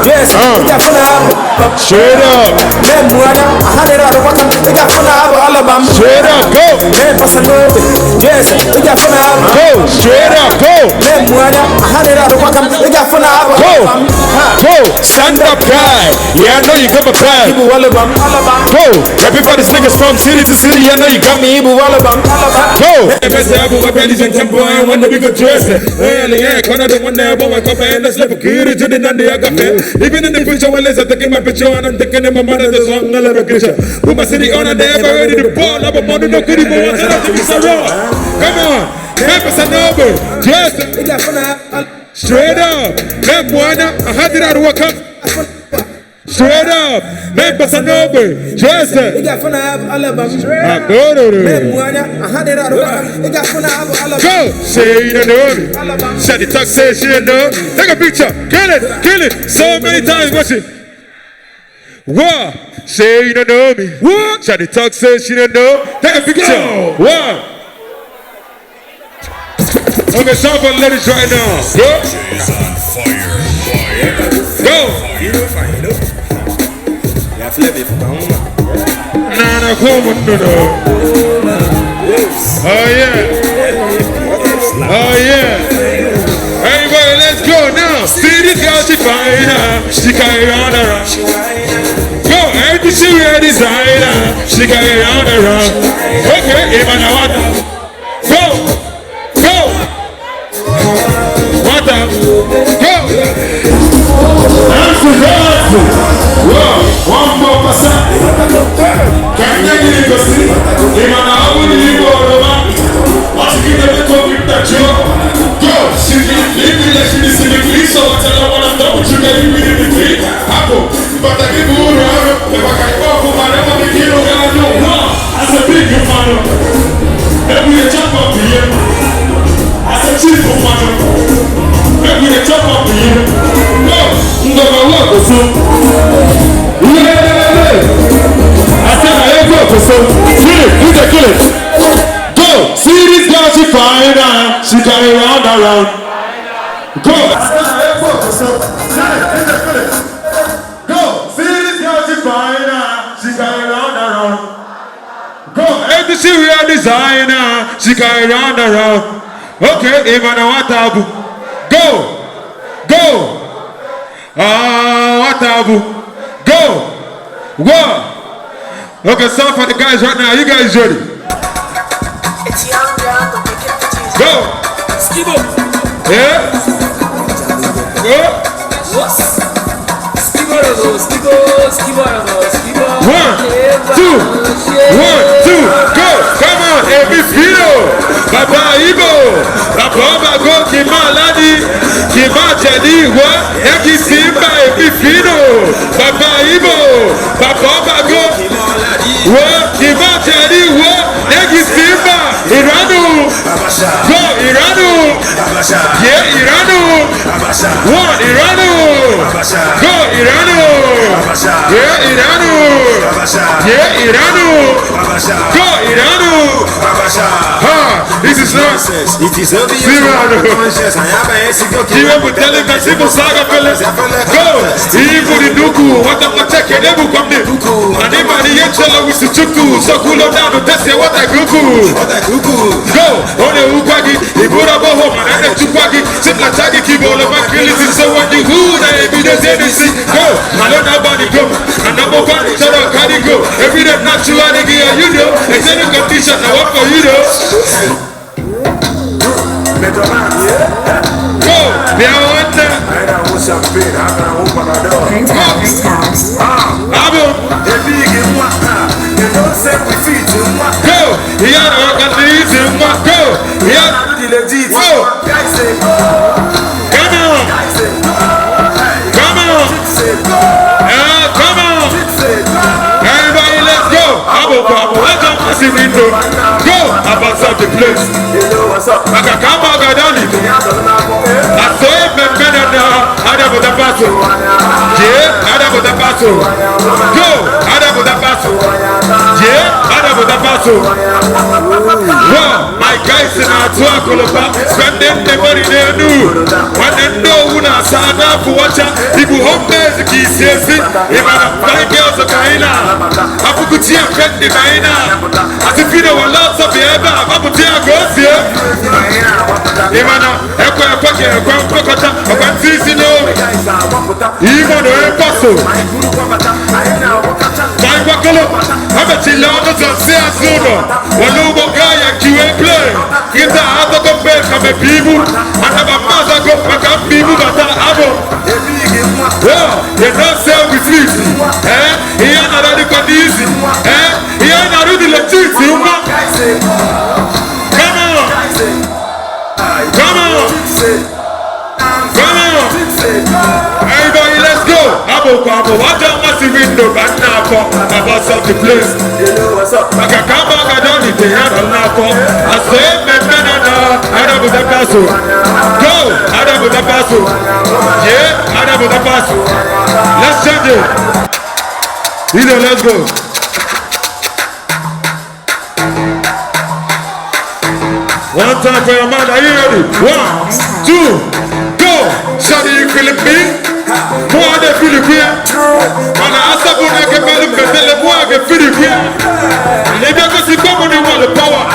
Yes, straight up. Straight up, go. Yes, go. Straight up, go. Go. Stand up, guy. Yeah, I know you got my back. Go. Everybody singing from city to city. I know you got me. Go. When we go dress it, yeah, kind of the one there, but I come and let's let it to the Nandi. Even in the future, when I'm taking my picture and I'm taking my mother's song, I love a picture. Put my city on and they're ready to ball up a money, no good anymore. Come on, campus and noble, just straight up. Them one, I had it out of work. Straight up, members are noble. Just go. Say you know me. Shut the talk, say she know. Take a picture, kill it. So many times, watch it. What? Say you don't know me. What? Shut the talk, say she don't know. Take a picture. What? Okay, time for ladies right now. Go. Go. Nana, come on, no. Oh yeah. Everybody, let's go now. See this girl, she fine. She carry on around. Go, every she wear designer. She carry on around. Okay, even I want. Go. What up? Go. Whoa, 1%. Can you go see? Even I will leave all over. What's the kid that told me that joke? Go, she didn't leave me like she is in the police. So I tell her what I'm done with you, that you will in the street. Apple, but I give you around. If I can go for my never make it, I know wrong. As a big fan, and we jump up here. As a chief of fan, and we jump up here. Go, no, so. I said I ain't go for so. Kill it. Go. See this girl, she fine. She carry round. Go. I said I ain't go for so. Go. See this girl, she fine. She carry round. Go. Every she wear designer. She carry round. Okay, even I want to go. What abu? Go! One! Okay, so for the guys right now, you guys ready? It's young, go! Skibo! Yeah? Go! Skibo! 1, 2, go! Come on, Ebifino! Baba Ibo! Baba go, Kima Ladi! Kima Jadi, what? Eki Simba, Ebifino! Baba Ibo! Baba go! What? Kima Jadi, what? Eki Simba! Iranu! Go, Iranu! Yeah, Iranu! What? Iranu! Go, Iranu! Yeah, Iranu! Yeah, Iranu! Go, Iranu! Ha! This is nonsense. It is Iranu! Kiwe mutele kasibu saga pele. Go! Ibu di duku. Wata macheke nebu kamne. Anima ni yechela wisuchuku. Sokulo nanu tese wata kuku. Go! One ukwagi. Ibura boho manane chukwagi. Simla chagi kibolo makilisi. So when you who na evidence anything. Go! Malona bani go. Anamo bani chara kari go. Every day naturally gear you know. Extended condition now what for you know. Go! There one there. Abo! Go! Here I can leave him. Go! Here. Go! Come on! Come on! Come on! Everybody, let's go! Abo, welcome to the window. Go! About the place. Akakama gadani. Asoe memena Adamu the battle. Yeah, Adamu the battle. Go! Adamu the battle. Yeah, Adamu the battle. Wow, my guys in our tour, spend the money they do. When they know who na sana for watcha, if you home days the key says it, if I five girls of Kaina, I put the tea and fed the Kaina. As if you know lots of the ever, I put the goes here. Imana, Echo, I can't see no. Even the apostle. My Wakalo, I'm a Chilano, Zano, Walubo Gaya, QA play. Get the other compare from a people, and have a mother go back up people that are able. Well, you don't sell with easy. He ain't not really got easy. He ain't not really legit. Come on. Come on. Come on. Everybody, let's go. Abo, what down massive window back now for about something place. Like a come back, I don't need to have a now for. I say, Adam with the passo. Go, Adam with the passo. Yeah, Adam with the passo. Let's change it. Either, let's go. One time for your man, are you ready? 1, 2, go! Shadi, you feeling me? Moi, je fais le bien. On a assez pour nous que faire le péter le bois que fait le bien. Les bien que c'est comme on est le power.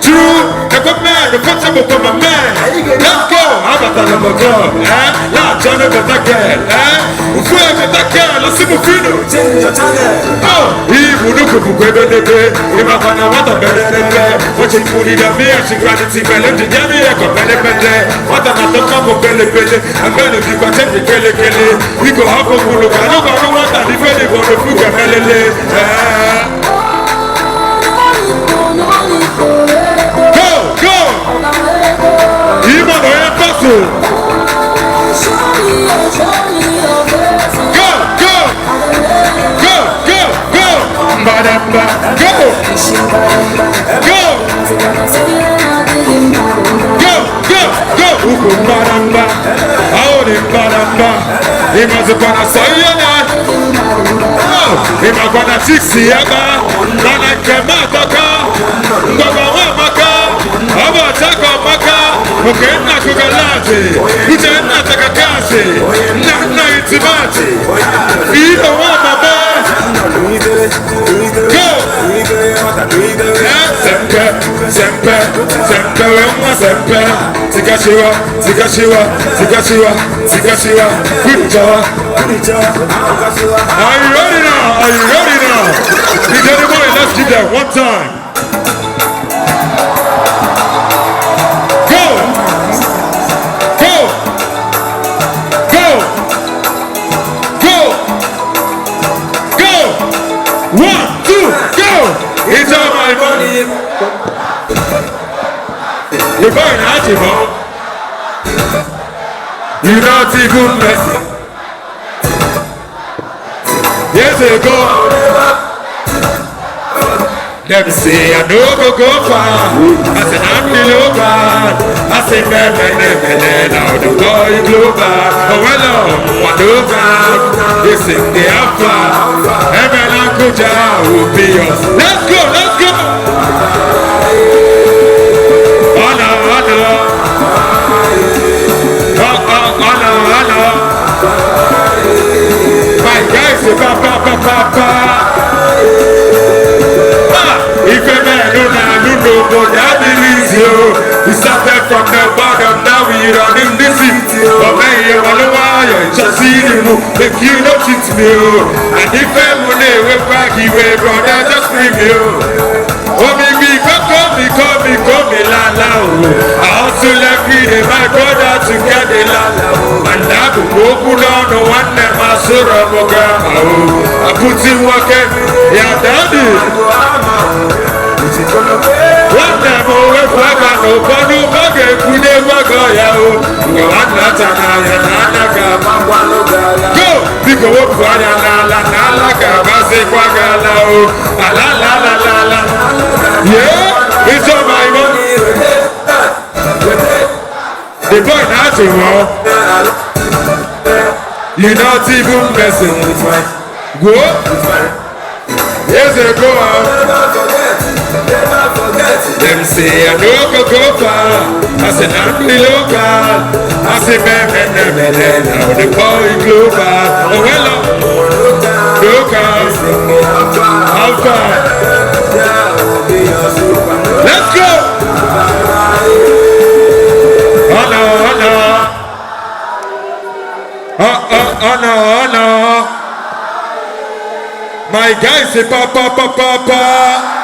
True, the good man, the first time for my man. Let's go! How about that number go? Là, John est ta gueule. Vous faites que ta gueule, là c'est mon fino. Oh, il vous nous que vous pouvez donner. Il m'a pas n'a pas donné. Moi j'ai fourni la vie, j'ai gratté, belle, j'ai gagné, comme elle est belle. Moi t'as pas de temps pour belle, un bel du côté. We go have a good look. I don't know what I defend on the food and Go! Even though I'm possible. Go! Badamba, go! Badamba, out in Badamba. He must have gone a sayana. He must have gone a 60 yaba. Nana Kamataka. Maka. Abataka Maka. Okay, Nakugalati. Utena Takakasi. Nana Itimati. Either one, my boy. Go! Sempe. Tikashiwa. Kurijawa. Are you ready now? Big anybody, let's give that one time. Go! 1, 2, go! It's all my money. You're going out, you're not even messy. Yes, they go. Let me see, I know go far. I said, I'm the local. I said, man, now the boy global. Oh, well, what over? They sing the alpha. Heaven and Kuja will be yours. Let's go. My guys, papa. If a man don't know, that is you. We started from the bottom, now we running the city. But man, you want to wire, just see you, make you not cheat me. And if I'm way back, he will brother, just bring you. Oh, me, call me, la. I also left me, my brother, to get the la. And I could go down the one that my son of a girl. I put him working, yeah, daddy. One time, we're fucking nobody, we never go, yeah. You want that, go, because we're flying, la. Yeah, it's all my money. The boy not to know. You're not even messing with me. Go. Yes, they go out. Them say I no go far. I say not be local. I say man, now the boy global. Oh well, local. How far? Let's go. Oh no, oh no. Oh no, oh no. My guy, c'est papa.